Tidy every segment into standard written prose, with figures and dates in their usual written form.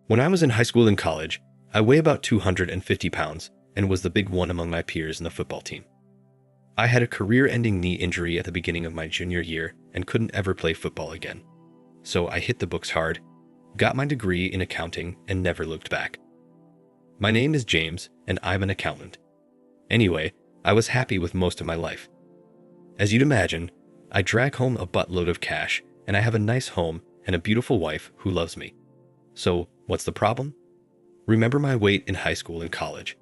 When I was in high school and college, I weigh about 250 pounds and was the big one among my peers in the football team. I had a career-ending knee injury at the beginning of my junior year and couldn't ever play football again. So I hit the books hard, got my degree in accounting, and never looked back. My name is James, and I'm an accountant. Anyway, I was happy with most of my life. As you'd imagine, I drag home a buttload of cash, and I have a nice home and a beautiful wife who loves me. So, what's the problem? Remember my weight in high school and college.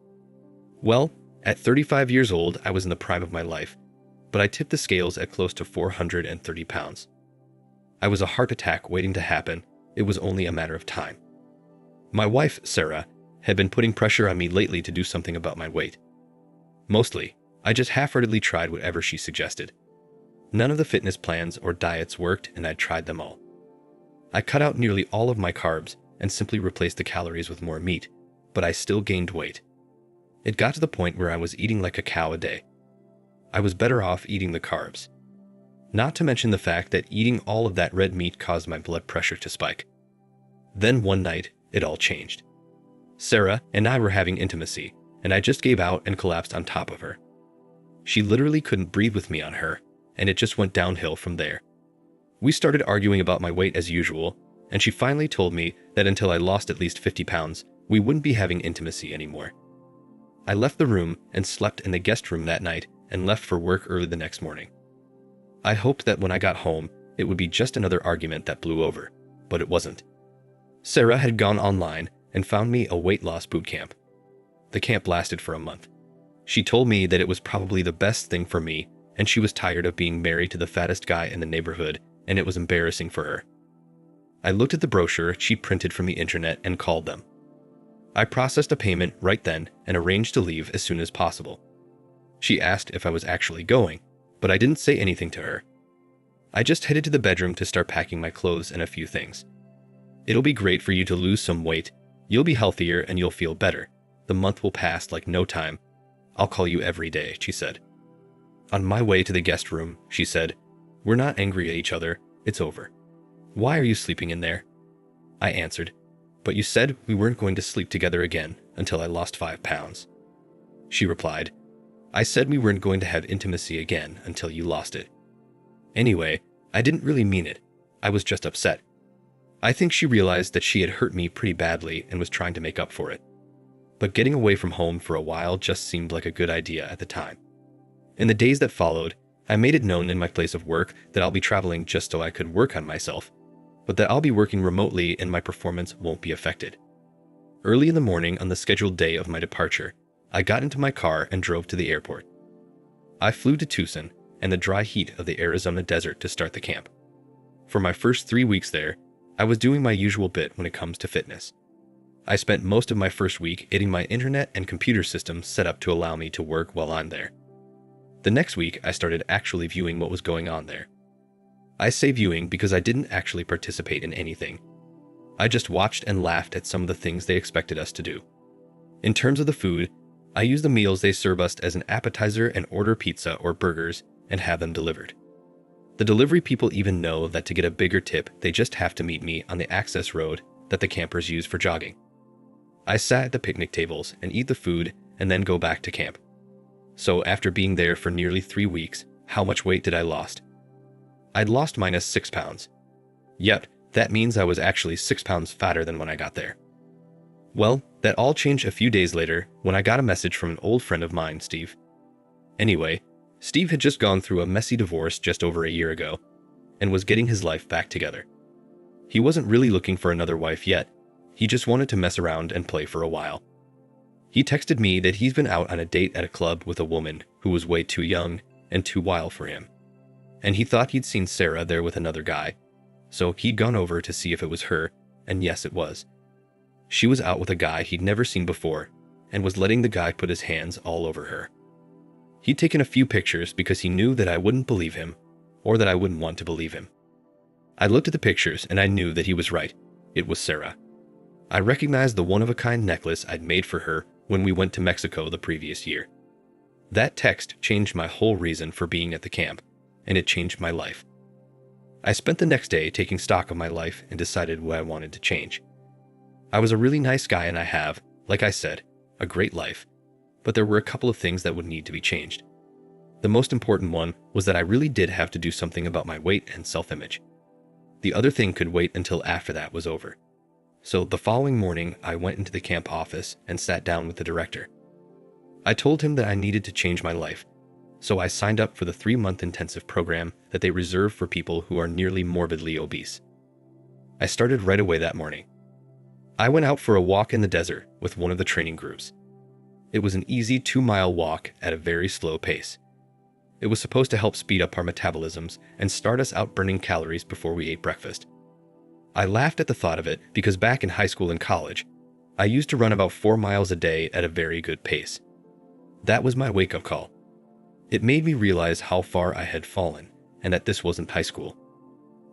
Well, at 35 years old, I was in the prime of my life, but I tipped the scales at close to 430 pounds. I was a heart attack waiting to happen. It was only a matter of time. My wife, Sarah, had been putting pressure on me lately to do something about my weight. Mostly, I just half-heartedly tried whatever she suggested. None of the fitness plans or diets worked, and I tried them all. I cut out nearly all of my carbs and simply replaced the calories with more meat, but I still gained weight. It got to the point where I was eating like a cow a day. I was better off eating the carbs. Not to mention the fact that eating all of that red meat caused my blood pressure to spike. Then one night, it all changed. Sarah and I were having intimacy, and I just gave out and collapsed on top of her. She literally couldn't breathe with me on her, and it just went downhill from there. We started arguing about my weight as usual, and she finally told me that until I lost at least 50 pounds, we wouldn't be having intimacy anymore. I left the room and slept in the guest room that night and left for work early the next morning. I hoped that when I got home, it would be just another argument that blew over, but it wasn't. Sarah had gone online and found me a weight loss boot camp. The camp lasted for a month. She told me that it was probably the best thing for me, and she was tired of being married to the fattest guy in the neighborhood, and it was embarrassing for her. I looked at the brochure she printed from the internet and called them. I processed a payment right then and arranged to leave as soon as possible. She asked if I was actually going, but I didn't say anything to her. I just headed to the bedroom to start packing my clothes and a few things. It'll be great for you to lose some weight. You'll be healthier and you'll feel better. The month will pass like no time. I'll call you every day, she said. On my way to the guest room, she said, "We're not angry at each other. It's over. Why are you sleeping in there?" I answered, "But you said we weren't going to sleep together again until I lost 5 pounds. She replied, "I said we weren't going to have intimacy again until you lost it." Anyway, I didn't really mean it. I was just upset. I think she realized that she had hurt me pretty badly and was trying to make up for it. But getting away from home for a while just seemed like a good idea at the time. In the days that followed, I made it known in my place of work that I'll be traveling just so I could work on myself, but that I'll be working remotely and my performance won't be affected. Early in the morning on the scheduled day of my departure, I got into my car and drove to the airport. I flew to Tucson and the dry heat of the Arizona desert to start the camp. For my first 3 weeks there, I was doing my usual bit when it comes to fitness. I spent most of my first week getting my internet and computer systems set up to allow me to work while I'm there. The next week, I started actually viewing what was going on there. I say viewing because I didn't actually participate in anything. I just watched and laughed at some of the things they expected us to do. In terms of the food, I use the meals they serve us as an appetizer and order pizza or burgers and have them delivered. The delivery people even know that to get a bigger tip, they just have to meet me on the access road that the campers use for jogging. I sat at the picnic tables and eat the food and then go back to camp. So after being there for nearly 3 weeks, how much weight did I lost? I'd lost minus 6 pounds. Yep, that means I was actually 6 pounds fatter than when I got there. Well, that all changed a few days later when I got a message from an old friend of mine, Steve. Anyway, Steve had just gone through a messy divorce just over a year ago and was getting his life back together. He wasn't really looking for another wife yet. He just wanted to mess around and play for a while. He texted me that he's been out on a date at a club with a woman who was way too young and too wild for him. And he thought he'd seen Sarah there with another guy. So he'd gone over to see if it was her, and yes, it was. She was out with a guy he'd never seen before and was letting the guy put his hands all over her. He'd taken a few pictures because he knew that I wouldn't believe him, or that I wouldn't want to believe him. I looked at the pictures and I knew that he was right. It was Sarah. I recognized the one-of-a-kind necklace I'd made for her when we went to Mexico the previous year. That text changed my whole reason for being at the camp, and it changed my life. I spent the next day taking stock of my life and decided what I wanted to change. I was a really nice guy and I have, like I said, a great life, but there were a couple of things that would need to be changed. The most important one was that I really did have to do something about my weight and self-image. The other thing could wait until after that was over. So the following morning, I went into the camp office and sat down with the director. I told him that I needed to change my life, so I signed up for the 3-month intensive program that they reserve for people who are nearly morbidly obese. I started right away that morning. I went out for a walk in the desert with one of the training groups. It was an easy 2-mile walk at a very slow pace. It was supposed to help speed up our metabolisms and start us out burning calories before we ate breakfast. I laughed at the thought of it because back in high school and college, I used to run about 4 miles a day at a very good pace. That was my wake-up call. It made me realize how far I had fallen and that this wasn't high school.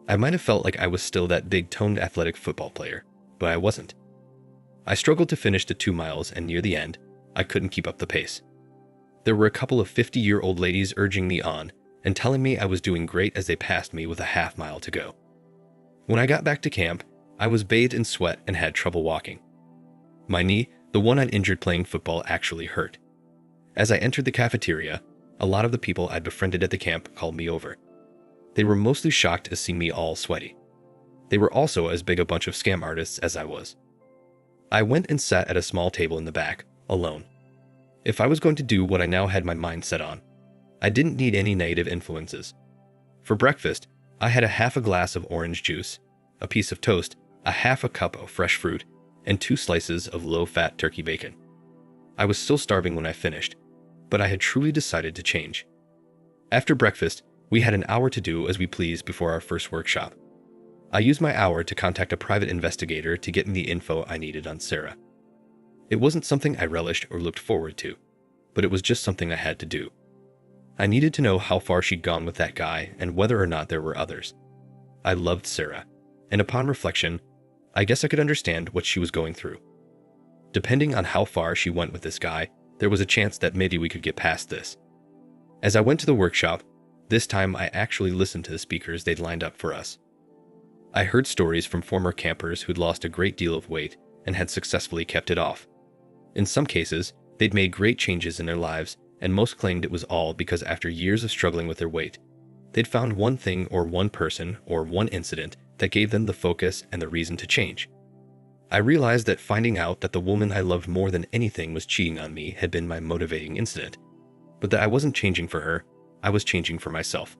I might have felt like I was still that big-toned athletic football player, but I wasn't. I struggled to finish the 2 miles, and near the end, I couldn't keep up the pace. There were a couple of 50-year-old ladies urging me on and telling me I was doing great as they passed me with a half-mile to go. When I got back to camp, I was bathed in sweat and had trouble walking. My knee, the one I'd injured playing football, actually hurt. As I entered the cafeteria, a lot of the people I'd befriended at the camp called me over. They were mostly shocked to see me all sweaty. They were also as big a bunch of scam artists as I was. I went and sat at a small table in the back, alone. If I was going to do what I now had my mind set on, I didn't need any negative influences. For breakfast, I had a half a glass of orange juice, a piece of toast, a half a cup of fresh fruit, and 2 slices of low-fat turkey bacon. I was still starving when I finished, but I had truly decided to change. After breakfast, we had an hour to do as we pleased before our first workshop. I used my hour to contact a private investigator to get me the info I needed on Sarah. It wasn't something I relished or looked forward to, but it was just something I had to do. I needed to know how far she'd gone with that guy and whether or not there were others. I loved Sarah, and upon reflection, I guess I could understand what she was going through. Depending on how far she went with this guy, there was a chance that maybe we could get past this. As I went to the workshop, this time I actually listened to the speakers they'd lined up for us. I heard stories from former campers who'd lost a great deal of weight and had successfully kept it off. In some cases, they'd made great changes in their lives, and most claimed it was all because after years of struggling with their weight, they'd found one thing or one person or one incident that gave them the focus and the reason to change. I realized that finding out that the woman I loved more than anything was cheating on me had been my motivating incident, but that I wasn't changing for her, I was changing for myself.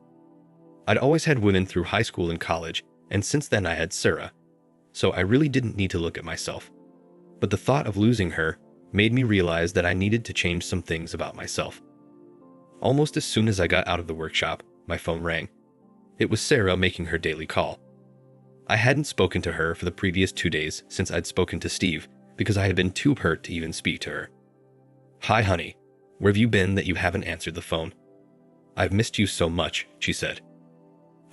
I'd always had women through high school and college, and since then I had Sarah, so I really didn't need to look at myself. But the thought of losing her made me realize that I needed to change some things about myself. Almost as soon as I got out of the workshop, my phone rang. It was Sarah making her daily call. I hadn't spoken to her for the previous 2 days since I'd spoken to Steve because I had been too hurt to even speak to her. "Hi, honey. Where have you been that you haven't answered the phone? I've missed you so much," she said.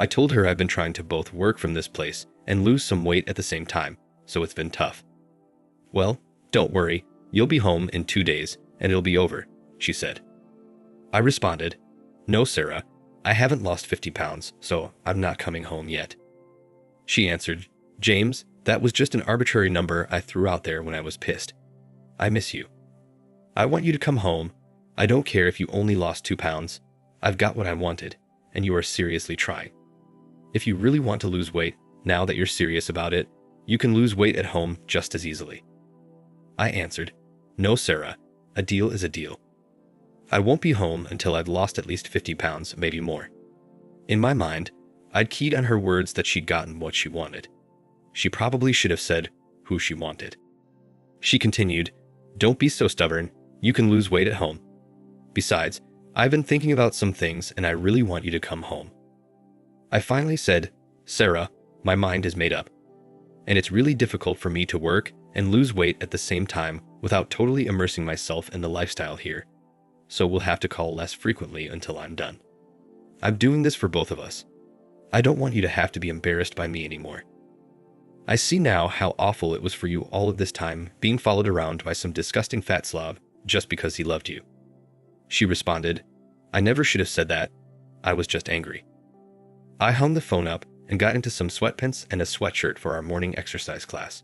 I told her I've been trying to both work from this place and lose some weight at the same time, so it's been tough. "Well, don't worry. You'll be home in 2 days, and it'll be over," she said. I responded, "No, Sarah, I haven't lost 50 pounds, so I'm not coming home yet." She answered, "James, that was just an arbitrary number I threw out there when I was pissed. I miss you. I want you to come home. I don't care if you only lost 2 pounds. I've got what I wanted, and you are seriously trying. If you really want to lose weight, now that you're serious about it, you can lose weight at home just as easily." I answered, "No, Sarah, a deal is a deal. I won't be home until I've lost at least 50 pounds, maybe more." In my mind, I'd keyed on her words that she'd gotten what she wanted. She probably should have said who she wanted. She continued, "Don't be so stubborn. You can lose weight at home. Besides, I've been thinking about some things and I really want you to come home." I finally said, "Sarah, my mind is made up. And it's really difficult for me to work and lose weight at the same time without totally immersing myself in the lifestyle here. So we'll have to call less frequently until I'm done. I'm doing this for both of us. I don't want you to have to be embarrassed by me anymore. I see now how awful it was for you all of this time being followed around by some disgusting fat slob just because he loved you." She responded, "I never should have said that. I was just angry." I hung the phone up and got into some sweatpants and a sweatshirt for our morning exercise class.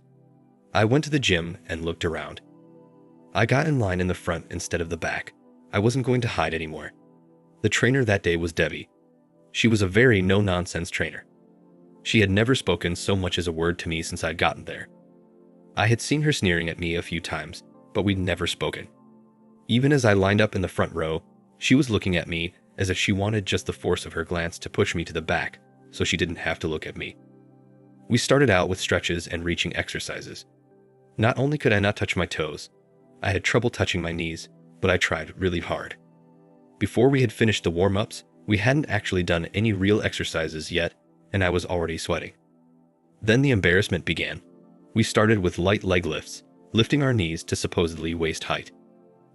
I went to the gym and looked around. I got in line in the front instead of the back. I wasn't going to hide anymore. The trainer that day was Debbie. She was a very no-nonsense trainer. She had never spoken so much as a word to me since I'd gotten there. I had seen her sneering at me a few times, but we'd never spoken. Even as I lined up in the front row, she was looking at me as if she wanted just the force of her glance to push me to the back so she didn't have to look at me. We started out with stretches and reaching exercises. Not only could I not touch my toes, I had trouble touching my knees, but I tried really hard. Before we had finished the warm-ups, we hadn't actually done any real exercises yet, and I was already sweating. Then the embarrassment began. We started with light leg lifts, lifting our knees to supposedly waist height.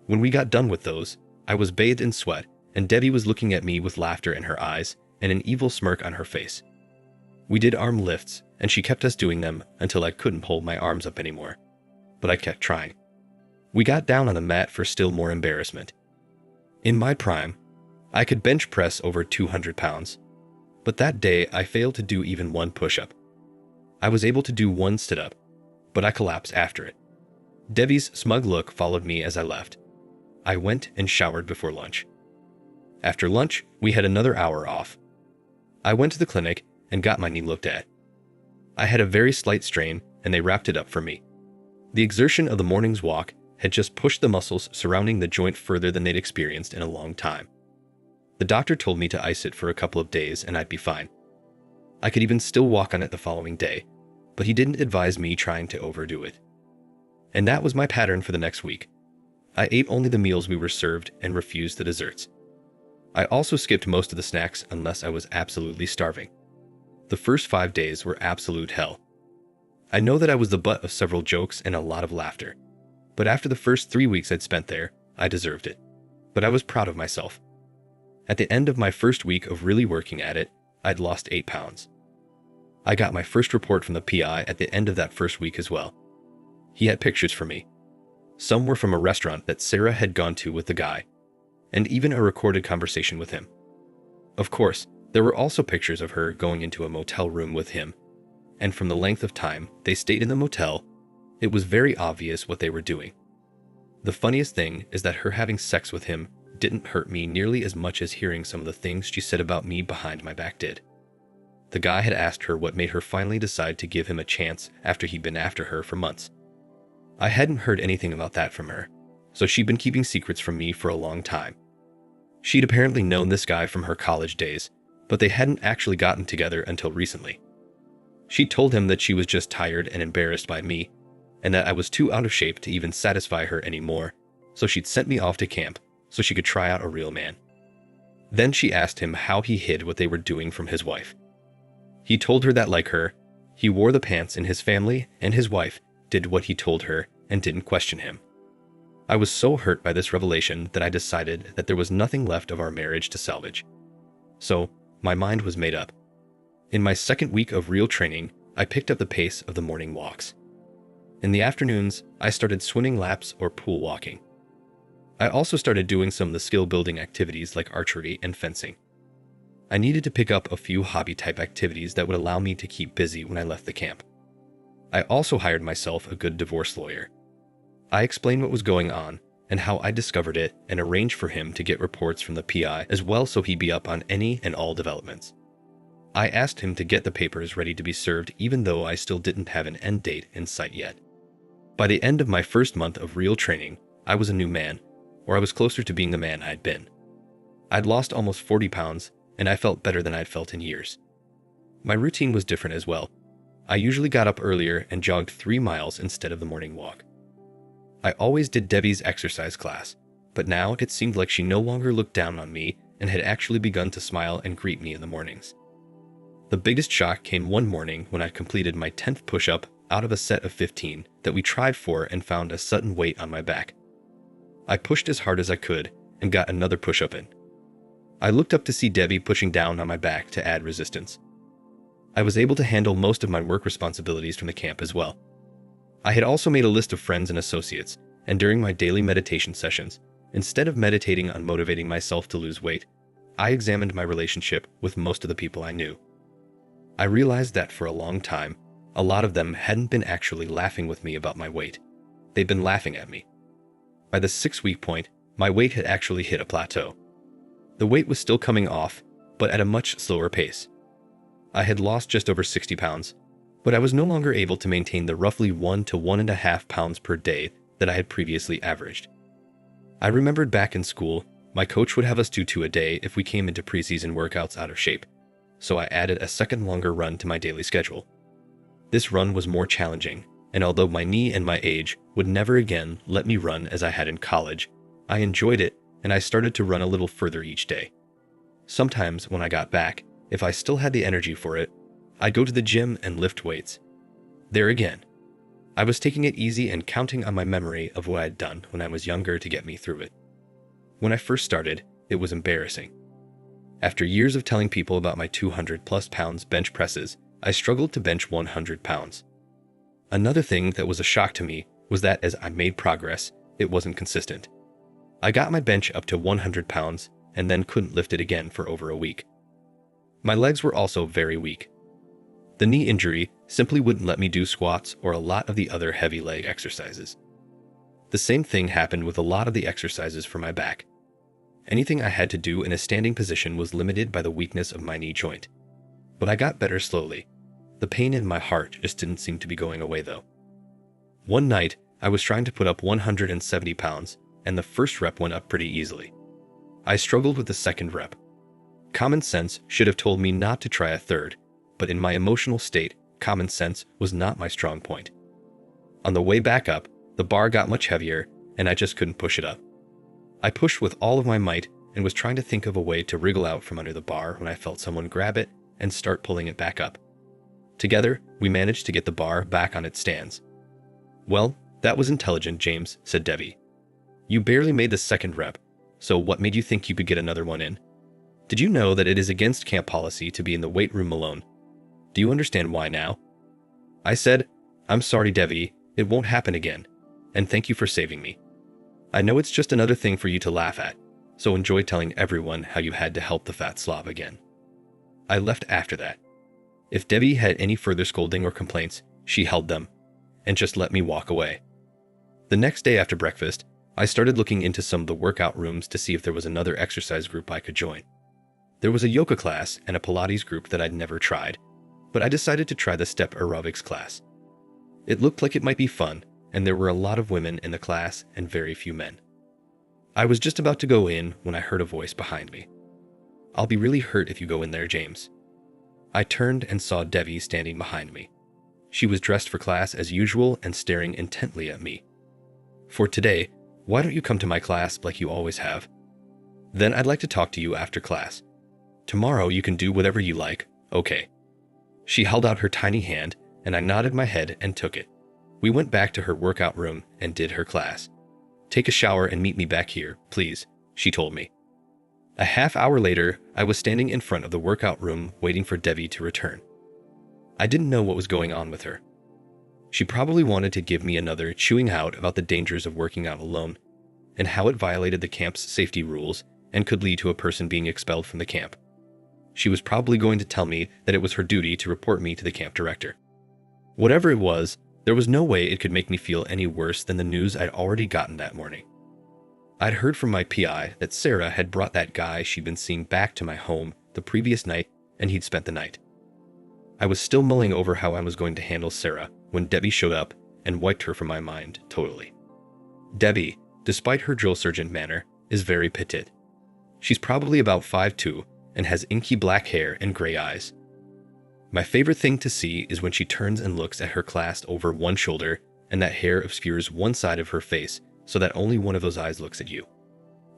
When we got done with those, I was bathed in sweat, and Debbie was looking at me with laughter in her eyes and an evil smirk on her face. We did arm lifts, and she kept us doing them until I couldn't hold my arms up anymore. But I kept trying. We got down on the mat for still more embarrassment. In my prime, I could bench press over 200 pounds, but that day I failed to do even one push-up. I was able to do one sit-up, but I collapsed after it. Debbie's smug look followed me as I left. I went and showered before lunch. After lunch, we had another hour off. I went to the clinic and got my knee looked at. I had a very slight strain, and they wrapped it up for me. The exertion of the morning's walk had just pushed the muscles surrounding the joint further than they'd experienced in a long time. The doctor told me to ice it for a couple of days and I'd be fine. I could even still walk on it the following day, but he didn't advise me trying to overdo it. And that was my pattern for the next week. I ate only the meals we were served and refused the desserts. I also skipped most of the snacks unless I was absolutely starving. The first 5 days were absolute hell. I know that I was the butt of several jokes and a lot of laughter, but after the first 3 weeks I'd spent there, I deserved it. But I was proud of myself. At the end of my first week of really working at it, I'd lost 8 pounds. I got my first report from the PI at the end of that first week as well. He had pictures for me. Some were from a restaurant that Sarah had gone to with the guy, and even a recorded conversation with him. Of course, there were also pictures of her going into a motel room with him, and from the length of time they stayed in the motel, it was very obvious what they were doing. The funniest thing is that her having sex with him didn't hurt me nearly as much as hearing some of the things she said about me behind my back did. The guy had asked her what made her finally decide to give him a chance after he'd been after her for months. I hadn't heard anything about that from her, so she'd been keeping secrets from me for a long time. She'd apparently known this guy from her college days, but they hadn't actually gotten together until recently. She told him that she was just tired and embarrassed by me, and that I was too out of shape to even satisfy her anymore, so she'd sent me off to camp so she could try out a real man. Then she asked him how he hid what they were doing from his wife. He told her that, like her, he wore the pants in his family, and his wife did what he told her and didn't question him. I was so hurt by this revelation that I decided that there was nothing left of our marriage to salvage. So, my mind was made up. In my second week of real training, I picked up the pace of the morning walks. In the afternoons, I started swimming laps or pool walking. I also started doing some of the skill-building activities like archery and fencing. I needed to pick up a few hobby-type activities that would allow me to keep busy when I left the camp. I also hired myself a good divorce lawyer. I explained what was going on and how I discovered it and arranged for him to get reports from the PI as well so he'd be up on any and all developments. I asked him to get the papers ready to be served even though I still didn't have an end date in sight yet. By the end of my first month of real training, I was a new man, or I was closer to being the man I'd been. I'd lost almost 40 pounds, and I felt better than I'd felt in years. My routine was different as well. I usually got up earlier and jogged 3 miles instead of the morning walk. I always did Debbie's exercise class, but now it seemed like she no longer looked down on me and had actually begun to smile and greet me in the mornings. The biggest shock came one morning when I completed my 10th push-up out of a set of 15 that we tried for and found a sudden weight on my back. I pushed as hard as I could and got another push-up in. I looked up to see Debbie pushing down on my back to add resistance. I was able to handle most of my work responsibilities from the camp as well. I had also made a list of friends and associates, and during my daily meditation sessions, instead of meditating on motivating myself to lose weight, I examined my relationship with most of the people I knew. I realized that for a long time, A lot of them hadn't been actually laughing with me about my weight. They'd been laughing at me. By the 6-week point, my weight had actually hit a plateau. The weight was still coming off, but at a much slower pace. I had lost just over 60 pounds, but I was no longer able to maintain the roughly 1 to 1.5 pounds per day that I had previously averaged. I remembered back in school, my coach would have us do 2 a day if we came into preseason workouts out of shape, so I added a second longer run to my daily schedule. This run was more challenging, and although my knee and my age would never again let me run as I had in college, I enjoyed it and I started to run a little further each day. Sometimes when I got back, if I still had the energy for it, I'd go to the gym and lift weights. There again, I was taking it easy and counting on my memory of what I'd done when I was younger to get me through it. When I first started, it was embarrassing. After years of telling people about my 200+ pounds bench presses, I struggled to bench 100 pounds. Another thing that was a shock to me was that as I made progress, it wasn't consistent. I got my bench up to 100 pounds and then couldn't lift it again for over a week. My legs were also very weak. The knee injury simply wouldn't let me do squats or a lot of the other heavy leg exercises. The same thing happened with a lot of the exercises for my back. Anything I had to do in a standing position was limited by the weakness of my knee joint. But I got better slowly. The pain in my heart just didn't seem to be going away though. One night, I was trying to put up 170 pounds, and the first rep went up pretty easily. I struggled with the second rep. Common sense should have told me not to try a third, but in my emotional state, common sense was not my strong point. On the way back up, the bar got much heavier, and I just couldn't push it up. I pushed with all of my might and was trying to think of a way to wriggle out from under the bar when I felt someone grab it and start pulling it back up. Together, we managed to get the bar back on its stands. "Well, that was intelligent, James," said Debbie. "You barely made the second rep, so what made you think you could get another one in? Did you know that it is against camp policy to be in the weight room alone? Do you understand why now?" I said, "I'm sorry, Debbie, it won't happen again, and thank you for saving me. I know it's just another thing for you to laugh at, so enjoy telling everyone how you had to help the fat Slav again." I left after that. If Debbie had any further scolding or complaints, she held them, and just let me walk away. The next day after breakfast, I started looking into some of the workout rooms to see if there was another exercise group I could join. There was a yoga class and a Pilates group that I'd never tried, but I decided to try the step aerobics class. It looked like it might be fun, and there were a lot of women in the class and very few men. I was just about to go in when I heard a voice behind me. "I'll be really hurt if you go in there, James." I turned and saw Debbie standing behind me. She was dressed for class as usual and staring intently at me. "For today, why don't you come to my class like you always have? Then I'd like to talk to you after class. Tomorrow you can do whatever you like, okay?" She held out her tiny hand, and I nodded my head and took it. We went back to her workout room and did her class. "Take a shower and meet me back here, please," she told me. A half hour later, I was standing in front of the workout room waiting for Debbie to return. I didn't know what was going on with her. She probably wanted to give me another chewing out about the dangers of working out alone, and how it violated the camp's safety rules and could lead to a person being expelled from the camp. She was probably going to tell me that it was her duty to report me to the camp director. Whatever it was, there was no way it could make me feel any worse than the news I'd already gotten that morning. I'd heard from my PI that Sarah had brought that guy she'd been seeing back to my home the previous night, and he'd spent the night. I was still mulling over how I was going to handle Sarah when Debbie showed up and wiped her from my mind totally. Debbie, despite her drill sergeant manner, is very petite. She's probably about 5'2" and has inky black hair and gray eyes. My favorite thing to see is when she turns and looks at her class over one shoulder and that hair obscures one side of her face so that only one of those eyes looks at you.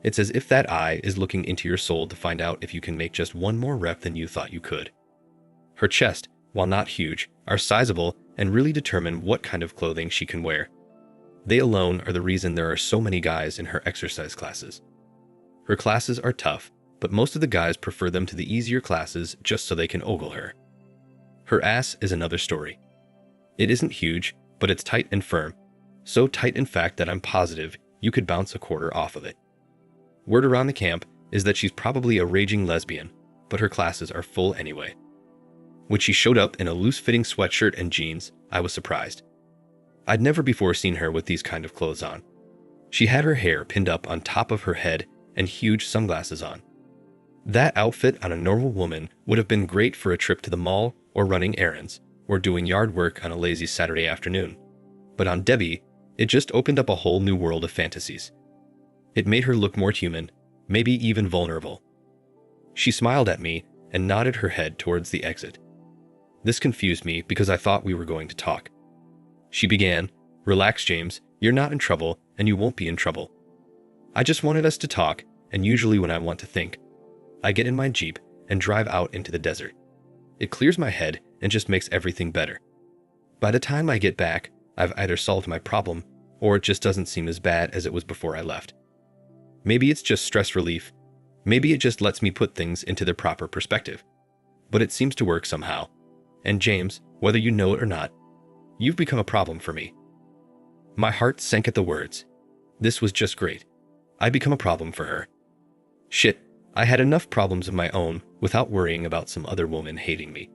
It's as if that eye is looking into your soul to find out if you can make just one more rep than you thought you could. Her chest, while not huge, are sizable and really determine what kind of clothing she can wear. They alone are the reason there are so many guys in her exercise classes. Her classes are tough, but most of the guys prefer them to the easier classes just so they can ogle her. Her ass is another story. It isn't huge, but it's tight and firm. So tight in fact that I'm positive you could bounce a quarter off of it. Word around the camp is that she's probably a raging lesbian, but her classes are full anyway. When she showed up in a loose-fitting sweatshirt and jeans, I was surprised. I'd never before seen her with these kind of clothes on. She had her hair pinned up on top of her head and huge sunglasses on. That outfit on a normal woman would have been great for a trip to the mall or running errands or doing yard work on a lazy Saturday afternoon. But on Debbie, it just opened up a whole new world of fantasies. It made her look more human, maybe even vulnerable. She smiled at me and nodded her head towards the exit. This confused me because I thought we were going to talk. She began, "Relax, James, you're not in trouble and you won't be in trouble. I just wanted us to talk, and usually when I want to think, I get in my Jeep and drive out into the desert. It clears my head and just makes everything better. By the time I get back, I've either solved my problem or it just doesn't seem as bad as it was before I left. Maybe it's just stress relief. Maybe it just lets me put things into their proper perspective. But it seems to work somehow. And James, whether you know it or not, you've become a problem for me." My heart sank at the words. This was just great. I'd become a problem for her. Shit, I had enough problems of my own without worrying about some other woman hating me.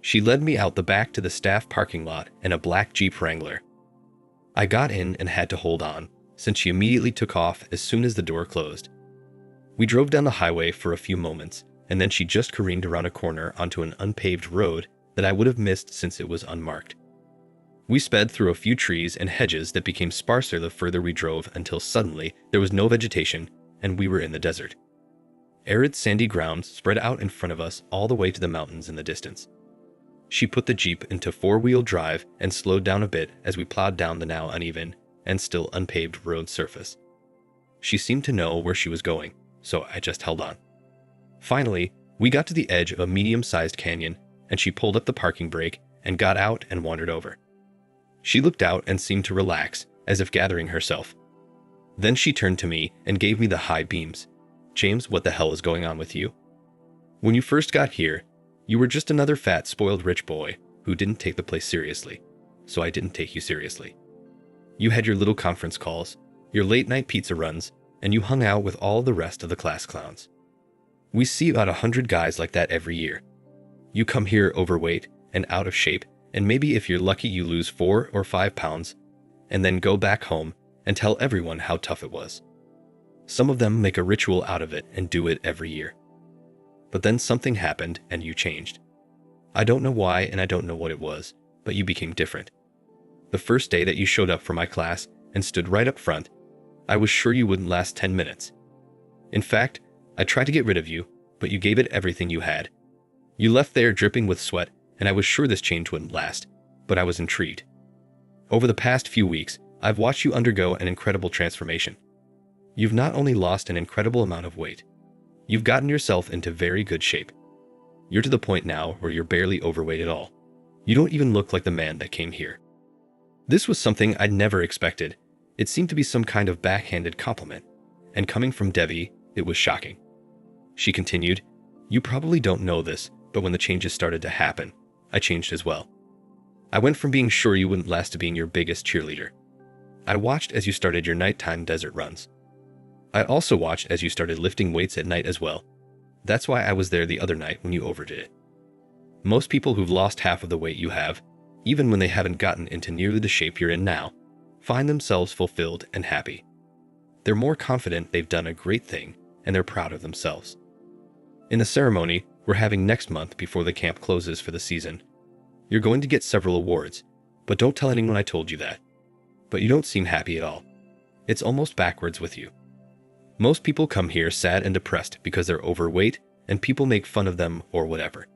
She led me out the back to the staff parking lot in a black Jeep Wrangler. I got in and had to hold on, since she immediately took off as soon as the door closed. We drove down the highway for a few moments, and then she just careened around a corner onto an unpaved road that I would have missed since it was unmarked. We sped through a few trees and hedges that became sparser the further we drove until suddenly there was no vegetation and we were in the desert. Arid sandy ground spread out in front of us all the way to the mountains in the distance. She put the Jeep into four-wheel drive and slowed down a bit as we plowed down the now uneven and still unpaved road surface. She seemed to know where she was going, so I just held on. Finally, we got to the edge of a medium-sized canyon and she pulled up the parking brake and got out and wandered over. She looked out and seemed to relax, as if gathering herself. Then she turned to me and gave me the high beams. "James, what the hell is going on with you? When you first got here, you were just another fat, spoiled rich boy who didn't take the place seriously, so I didn't take you seriously. You had your little conference calls, your late-night pizza runs, and you hung out with all the rest of the class clowns. We see about 100 guys like that every year. You come here overweight and out of shape, and maybe if you're lucky you lose 4 or 5 pounds, and then go back home and tell everyone how tough it was. Some of them make a ritual out of it and do it every year. But then something happened and you changed. I don't know why and I don't know what it was, but you became different. The first day that you showed up for my class and stood right up front, I was sure you wouldn't last 10 minutes. In fact, I tried to get rid of you, but you gave it everything you had. You left there dripping with sweat, and I was sure this change wouldn't last, but I was intrigued. Over the past few weeks, I've watched you undergo an incredible transformation. You've not only lost an incredible amount of weight, you've gotten yourself into very good shape. You're to the point now where you're barely overweight at all. You don't even look like the man that came here." This was something I'd never expected. It seemed to be some kind of backhanded compliment, and coming from Debbie, it was shocking. She continued, "You probably don't know this, but when the changes started to happen, I changed as well. I went from being sure you wouldn't last to being your biggest cheerleader. I watched as you started your nighttime desert runs. I also watched as you started lifting weights at night as well. That's why I was there the other night when you overdid it. Most people who've lost half of the weight you have, even when they haven't gotten into nearly the shape you're in now, find themselves fulfilled and happy. They're more confident they've done a great thing, and they're proud of themselves. In the ceremony we're having next month before the camp closes for the season, you're going to get several awards, but don't tell anyone I told you that. But you don't seem happy at all. It's almost backwards with you. Most people come here sad and depressed because they're overweight and people make fun of them or whatever.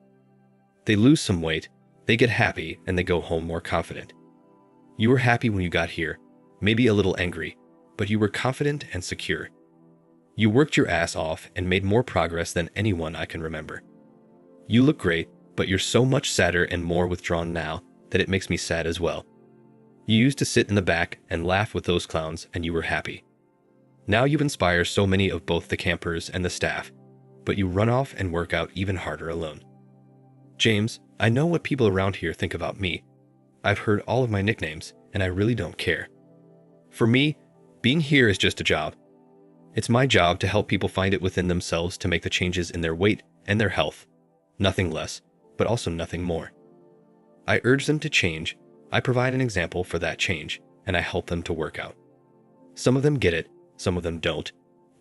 They lose some weight, they get happy, and they go home more confident. You were happy when you got here, maybe a little angry, but you were confident and secure. You worked your ass off and made more progress than anyone I can remember. You look great, but you're so much sadder and more withdrawn now that it makes me sad as well. You used to sit in the back and laugh with those clowns and you were happy. Now you inspire so many of both the campers and the staff, but you run off and work out even harder alone. James, I know what people around here think about me. I've heard all of my nicknames, and I really don't care. For me, being here is just a job. It's my job to help people find it within themselves to make the changes in their weight and their health. Nothing less, but also nothing more. I urge them to change, I provide an example for that change, and I help them to work out. Some of them get it, some of them don't,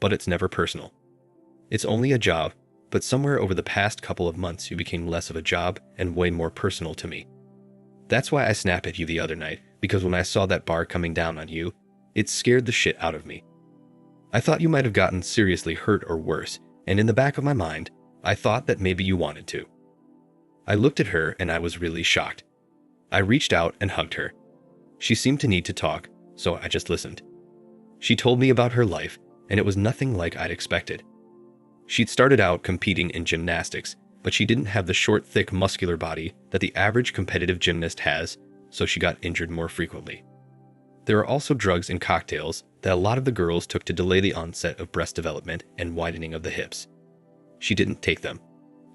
but it's never personal. It's only a job, but somewhere over the past couple of months you became less of a job and way more personal to me. That's why I snapped at you the other night, because when I saw that bar coming down on you, it scared the shit out of me. I thought you might have gotten seriously hurt or worse, and in the back of my mind, I thought that maybe you wanted to. I looked at her and I was really shocked. I reached out and hugged her. She seemed to need to talk, so I just listened. She told me about her life, and it was nothing like I'd expected. She'd started out competing in gymnastics, but she didn't have the short, thick, muscular body that the average competitive gymnast has, so she got injured more frequently. There are also drugs and cocktails that a lot of the girls took to delay the onset of breast development and widening of the hips. She didn't take them,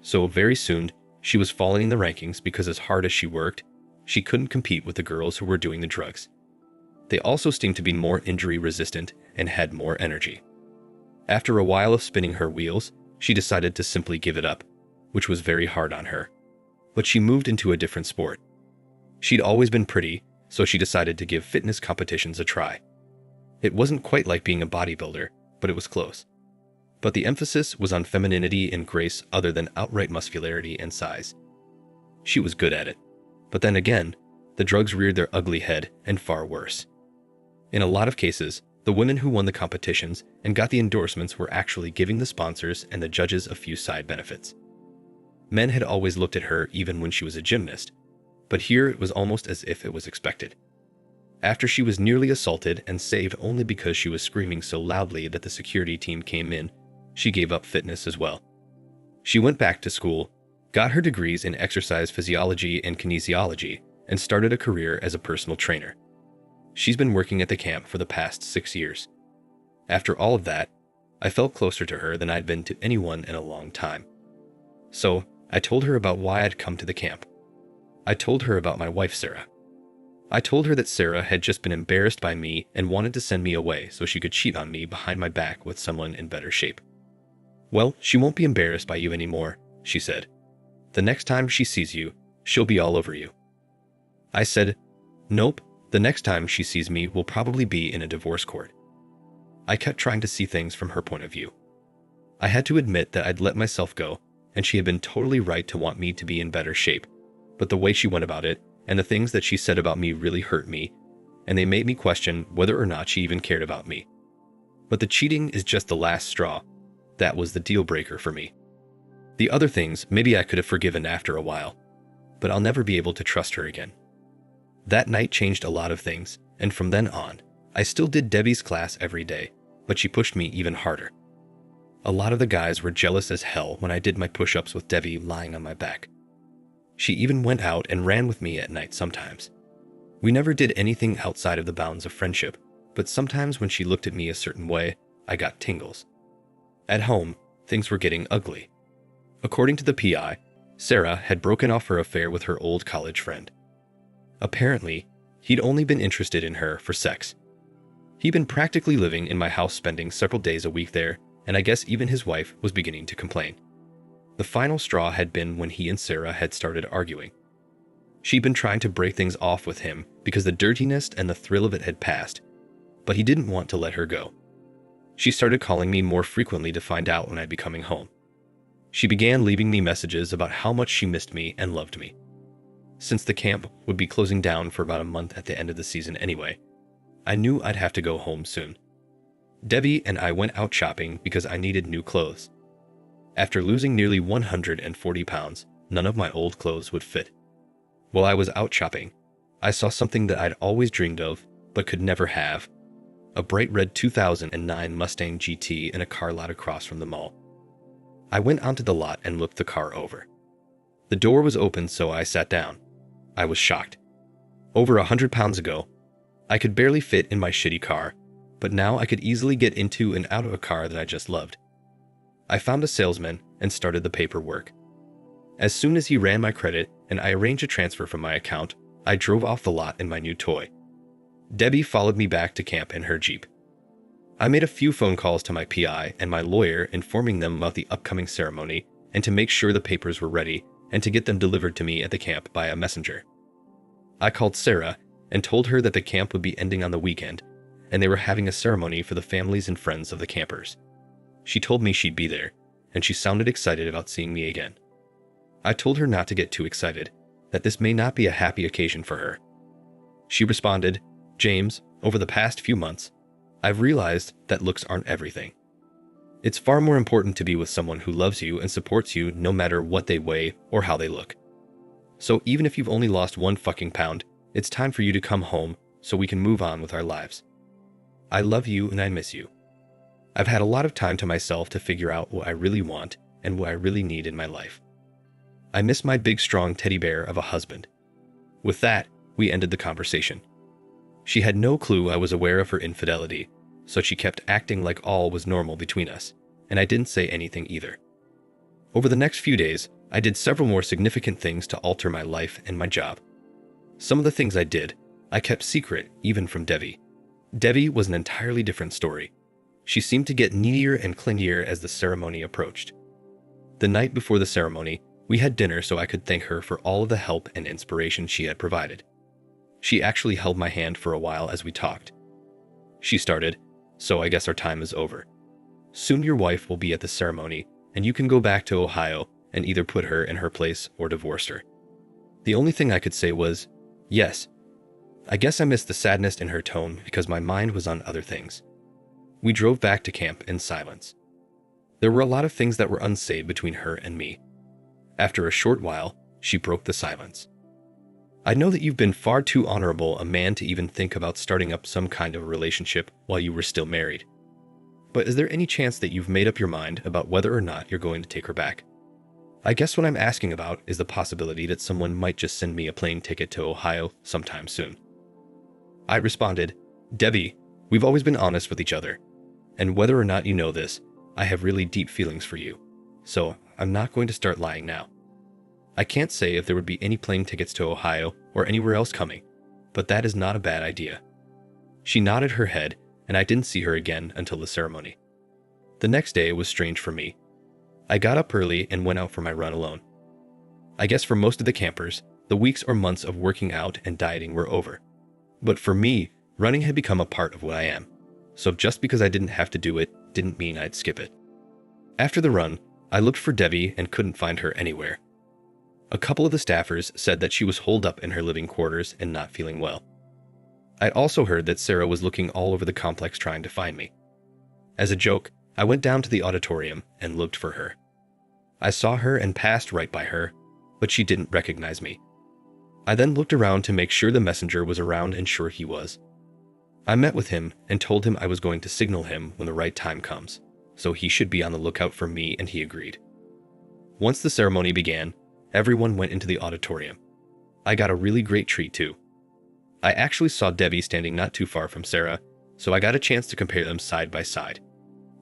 so very soon she was falling in the rankings because as hard as she worked, she couldn't compete with the girls who were doing the drugs. They also seemed to be more injury resistant and had more energy. After a while of spinning her wheels, she decided to simply give it up, which was very hard on her. But she moved into a different sport. She'd always been pretty, so she decided to give fitness competitions a try. It wasn't quite like being a bodybuilder, but it was close. But the emphasis was on femininity and grace other than outright muscularity and size. She was good at it. But then again, the drugs reared their ugly head, and far worse. In a lot of cases, the women who won the competitions and got the endorsements were actually giving the sponsors and the judges a few side benefits. Men had always looked at her even when she was a gymnast, but here it was almost as if it was expected. After she was nearly assaulted and saved only because she was screaming so loudly that the security team came in, she gave up fitness as well. She went back to school, got her degrees in exercise physiology and kinesiology, and started a career as a personal trainer. She's been working at the camp for the past 6 years. After all of that, I felt closer to her than I'd been to anyone in a long time. So, I told her about why I'd come to the camp. I told her about my wife, Sarah. I told her that Sarah had just been embarrassed by me and wanted to send me away so she could cheat on me behind my back with someone in better shape. Well, she won't be embarrassed by you anymore, she said. The next time she sees you, she'll be all over you. I said, nope, the next time she sees me will probably be in a divorce court. I kept trying to see things from her point of view. I had to admit that I'd let myself go, and she had been totally right to want me to be in better shape, but the way she went about it, and the things that she said about me really hurt me, and they made me question whether or not she even cared about me. But the cheating is just the last straw. That was the deal breaker for me. The other things, maybe I could have forgiven after a while, but I'll never be able to trust her again. That night changed a lot of things, and from then on, I still did Debbie's class every day, but she pushed me even harder. A lot of the guys were jealous as hell when I did my push-ups with Debbie lying on my back. She even went out and ran with me at night sometimes. We never did anything outside of the bounds of friendship, but sometimes when she looked at me a certain way, I got tingles. At home, things were getting ugly. According to the PI, Sarah had broken off her affair with her old college friend. Apparently, he'd only been interested in her for sex. He'd been practically living in my house, spending several days a week there, and I guess even his wife was beginning to complain. The final straw had been when he and Sarah had started arguing. She'd been trying to break things off with him because the dirtiness and the thrill of it had passed, but he didn't want to let her go. She started calling me more frequently to find out when I'd be coming home. She began leaving me messages about how much she missed me and loved me. Since the camp would be closing down for about a month at the end of the season anyway, I knew I'd have to go home soon. Debbie and I went out shopping because I needed new clothes. After losing nearly 140 pounds, none of my old clothes would fit. While I was out shopping, I saw something that I'd always dreamed of, but could never have. A bright red 2009 Mustang GT in a car lot across from the mall. I went onto the lot and looked the car over. The door was open, so I sat down. I was shocked. Over 100 pounds ago, I could barely fit in my shitty car, but now I could easily get into and out of a car that I just loved. I found a salesman and started the paperwork. As soon as he ran my credit and I arranged a transfer from my account, I drove off the lot in my new toy. Debbie followed me back to camp in her Jeep. I made a few phone calls to my PI and my lawyer, informing them about the upcoming ceremony and to make sure the papers were ready and to get them delivered to me at the camp by a messenger. I called Sarah and told her that the camp would be ending on the weekend, and they were having a ceremony for the families and friends of the campers. She told me she'd be there, and she sounded excited about seeing me again. I told her not to get too excited, that this may not be a happy occasion for her. She responded, "James, over the past few months, I've realized that looks aren't everything. It's far more important to be with someone who loves you and supports you no matter what they weigh or how they look. So even if you've only lost 1 fucking pound, it's time for you to come home so we can move on with our lives. I love you and I miss you. I've had a lot of time to myself to figure out what I really want and what I really need in my life. I miss my big strong teddy bear of a husband." With that, we ended the conversation. She had no clue I was aware of her infidelity, so she kept acting like all was normal between us, and I didn't say anything either. Over the next few days, I did several more significant things to alter my life and my job. Some of the things I did, I kept secret even from Debbie. Debbie was an entirely different story. She seemed to get needier and clingier as the ceremony approached. The night before the ceremony, we had dinner so I could thank her for all of the help and inspiration she had provided. She actually held my hand for a while as we talked. She started, "So I guess our time is over. Soon your wife will be at the ceremony, and you can go back to Ohio and either put her in her place or divorce her." The only thing I could say was, "Yes." I guess I missed the sadness in her tone because my mind was on other things. We drove back to camp in silence. There were a lot of things that were unsaid between her and me. After a short while, she broke the silence. "I know that you've been far too honorable a man to even think about starting up some kind of a relationship while you were still married. But is there any chance that you've made up your mind about whether or not you're going to take her back? I guess what I'm asking about is the possibility that someone might just send me a plane ticket to Ohio sometime soon." I responded, "Debbie, we've always been honest with each other, and whether or not you know this, I have really deep feelings for you, so I'm not going to start lying now. I can't say if there would be any plane tickets to Ohio or anywhere else coming, but that is not a bad idea." She nodded her head, and I didn't see her again until the ceremony. The next day was strange for me. I got up early and went out for my run alone. I guess for most of the campers, the weeks or months of working out and dieting were over. But for me, running had become a part of what I am, so just because I didn't have to do it didn't mean I'd skip it. After the run, I looked for Debbie and couldn't find her anywhere. A couple of the staffers said that she was holed up in her living quarters and not feeling well. I'd also heard that Sarah was looking all over the complex trying to find me. As a joke, I went down to the auditorium and looked for her. I saw her and passed right by her, but she didn't recognize me. I then looked around to make sure the messenger was around and sure he was. I met with him and told him I was going to signal him when the right time comes, so he should be on the lookout for me, and he agreed. Once the ceremony began, everyone went into the auditorium. I got a really great treat too. I actually saw Debbie standing not too far from Sarah, so I got a chance to compare them side by side.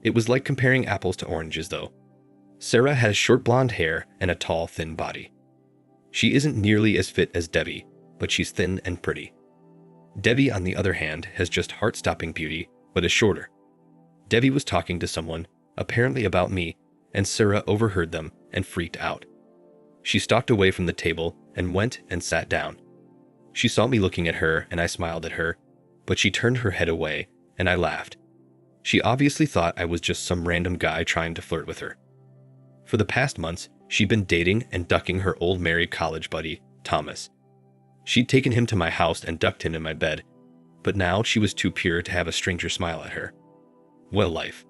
It was like comparing apples to oranges though. Sarah has short blonde hair and a tall, thin body. She isn't nearly as fit as Debbie, but she's thin and pretty. Debbie, on the other hand, has just heart-stopping beauty, but is shorter. Debbie was talking to someone, apparently about me, and Sarah overheard them and freaked out. She stalked away from the table and went and sat down. She saw me looking at her and I smiled at her, but she turned her head away and I laughed. She obviously thought I was just some random guy trying to flirt with her. For the past months, she'd been dating and ducking her old married college buddy, Thomas. She'd taken him to my house and ducked him in my bed, but now she was too pure to have a stranger smile at her. What a life.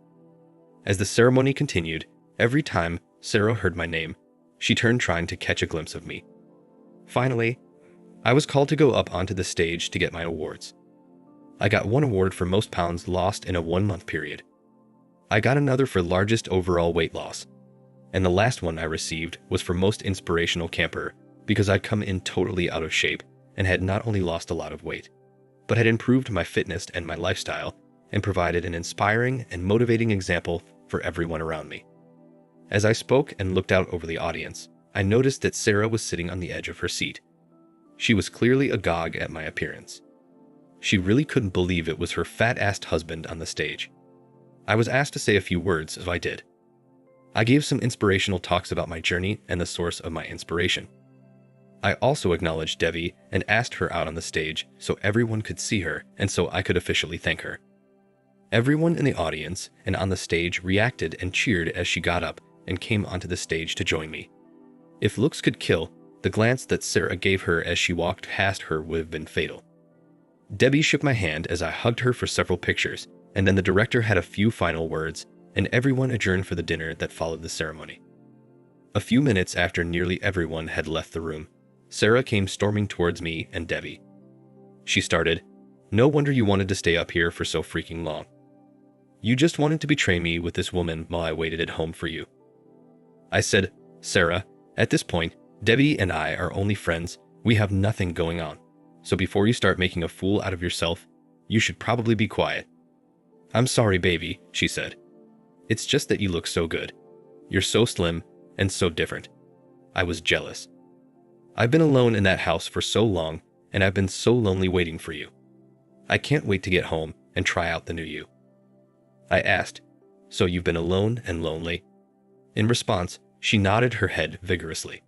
As the ceremony continued, every time Sarah heard my name, she turned trying to catch a glimpse of me. Finally, I was called to go up onto the stage to get my awards. I got one award for most pounds lost in a 1-month period. I got another for largest overall weight loss. And the last one I received was for most inspirational camper because I'd come in totally out of shape and had not only lost a lot of weight, but had improved my fitness and my lifestyle and provided an inspiring and motivating example for everyone around me. As I spoke and looked out over the audience, I noticed that Sarah was sitting on the edge of her seat. She was clearly agog at my appearance. She really couldn't believe it was her fat-assed husband on the stage. I was asked to say a few words, so I did. I gave some inspirational talks about my journey and the source of my inspiration. I also acknowledged Devi and asked her out on the stage so everyone could see her and so I could officially thank her. Everyone in the audience and on the stage reacted and cheered as she got up and came onto the stage to join me. If looks could kill, the glance that Sarah gave her as she walked past her would have been fatal. Debbie shook my hand as I hugged her for several pictures, and then the director had a few final words, and everyone adjourned for the dinner that followed the ceremony. A few minutes after nearly everyone had left the room, Sarah came storming towards me and Debbie. She started, "No wonder you wanted to stay up here for so freaking long. You just wanted to betray me with this woman while I waited at home for you." I said, "Sarah, at this point, Debbie and I are only friends. We have nothing going on. So before you start making a fool out of yourself, you should probably be quiet." "I'm sorry, baby," she said. "It's just that you look so good. You're so slim and so different." I was jealous. "I've been alone in that house for so long, and I've been so lonely waiting for you. I can't wait to get home and try out the new you." I asked, "So you've been alone and lonely?" In response, she nodded her head vigorously.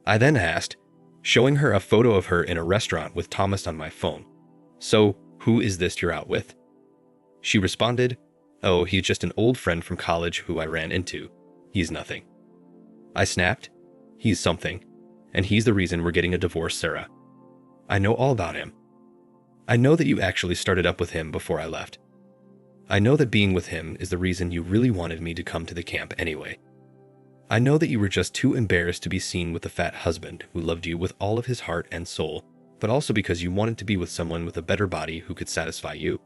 I then asked, showing her a photo of her in a restaurant with Thomas on my phone, "So, who is this you're out with?" She responded, "Oh, he's just an old friend from college who I ran into. He's nothing." I snapped, "He's something, and he's the reason we're getting a divorce, Sarah. I know all about him. I know that you actually started up with him before I left. I know that being with him is the reason you really wanted me to come to the camp anyway. I know that you were just too embarrassed to be seen with the fat husband who loved you with all of his heart and soul, but also because you wanted to be with someone with a better body who could satisfy you.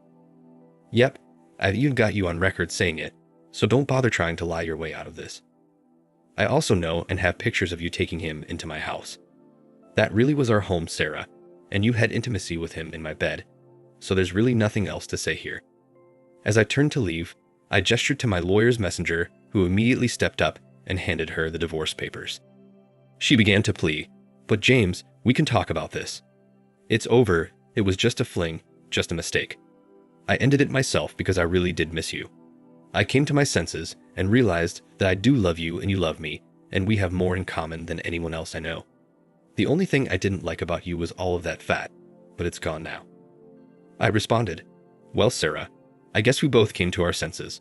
Yep, I've even got you on record saying it, so don't bother trying to lie your way out of this. I also know and have pictures of you taking him into my house. That really was our home, Sarah, and you had intimacy with him in my bed, so there's really nothing else to say here." As I turned to leave, I gestured to my lawyer's messenger, who immediately stepped up and handed her the divorce papers. She began to plead, "But James, we can talk about this. It's over. It was just a fling, just a mistake. I ended it myself because I really did miss you. I came to my senses and realized that I do love you and you love me, and we have more in common than anyone else I know. The only thing I didn't like about you was all of that fat, but it's gone now." I responded, "Well, Sarah, I guess we both came to our senses.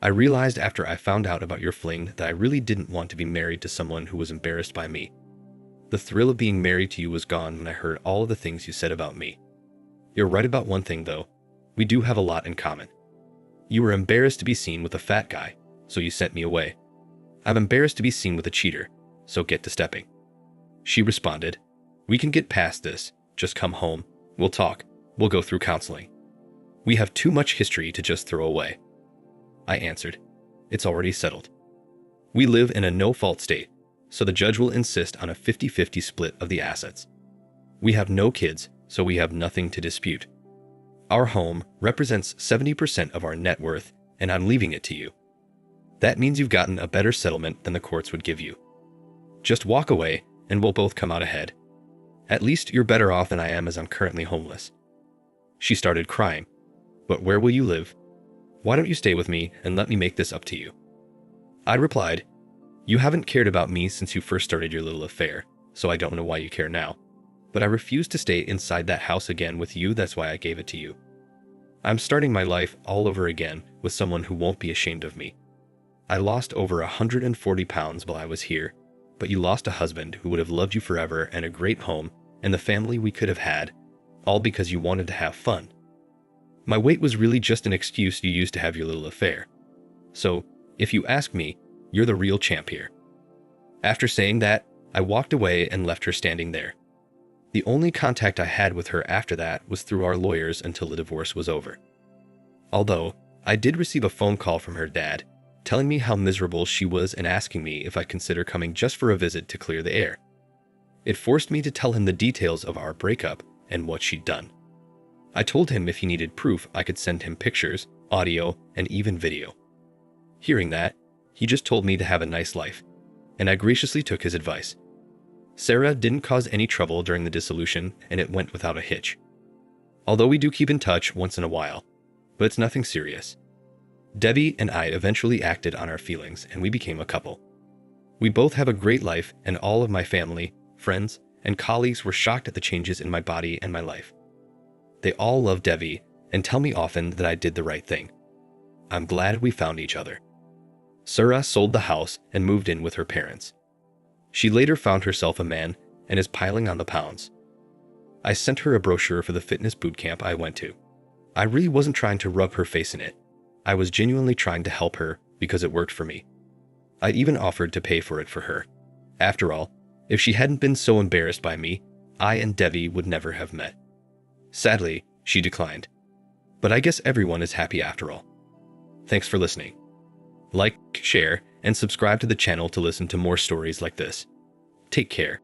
I realized after I found out about your fling that I really didn't want to be married to someone who was embarrassed by me. The thrill of being married to you was gone when I heard all of the things you said about me. You're right about one thing, though. We do have a lot in common. You were embarrassed to be seen with a fat guy, so you sent me away. I'm embarrassed to be seen with a cheater, so get to stepping." She responded, "We can get past this. Just come home. We'll talk. We'll go through counseling. We have too much history to just throw away." I answered, "It's already settled. We live in a no-fault state, so the judge will insist on a 50-50 split of the assets. We have no kids, so we have nothing to dispute. Our home represents 70% of our net worth, and I'm leaving it to you. That means you've gotten a better settlement than the courts would give you. Just walk away, and we'll both come out ahead. At least you're better off than I am, as I'm currently homeless." She started crying. "But where will you live? Why don't you stay with me and let me make this up to you?" I replied, "You haven't cared about me since you first started your little affair, so I don't know why you care now. But I refuse to stay inside that house again with you, that's why I gave it to you. I'm starting my life all over again with someone who won't be ashamed of me. I lost over 140 pounds while I was here, but you lost a husband who would have loved you forever and a great home and the family we could have had, all because you wanted to have fun. My weight was really just an excuse you used to have your little affair. So, if you ask me, you're the real champ here." After saying that, I walked away and left her standing there. The only contact I had with her after that was through our lawyers until the divorce was over. Although, I did receive a phone call from her dad, telling me how miserable she was and asking me if I'd consider coming just for a visit to clear the air. It forced me to tell him the details of our breakup and what she'd done. I told him if he needed proof, I could send him pictures, audio, and even video. Hearing that, he just told me to have a nice life, and I graciously took his advice. Sarah didn't cause any trouble during the dissolution, and it went without a hitch. Although we do keep in touch once in a while, but it's nothing serious. Debbie and I eventually acted on our feelings and we became a couple. We both have a great life, and all of my family, friends, and colleagues were shocked at the changes in my body and my life. They all love Debbie and tell me often that I did the right thing. I'm glad we found each other. Sura sold the house and moved in with her parents. She later found herself a man and is piling on the pounds. I sent her a brochure for the fitness boot camp I went to. I really wasn't trying to rub her face in it. I was genuinely trying to help her because it worked for me. I even offered to pay for it for her. After all, if she hadn't been so embarrassed by me, I and Debbie would never have met. Sadly, she declined. But I guess everyone is happy after all. Thanks for listening. Like, share, and subscribe to the channel to listen to more stories like this. Take care.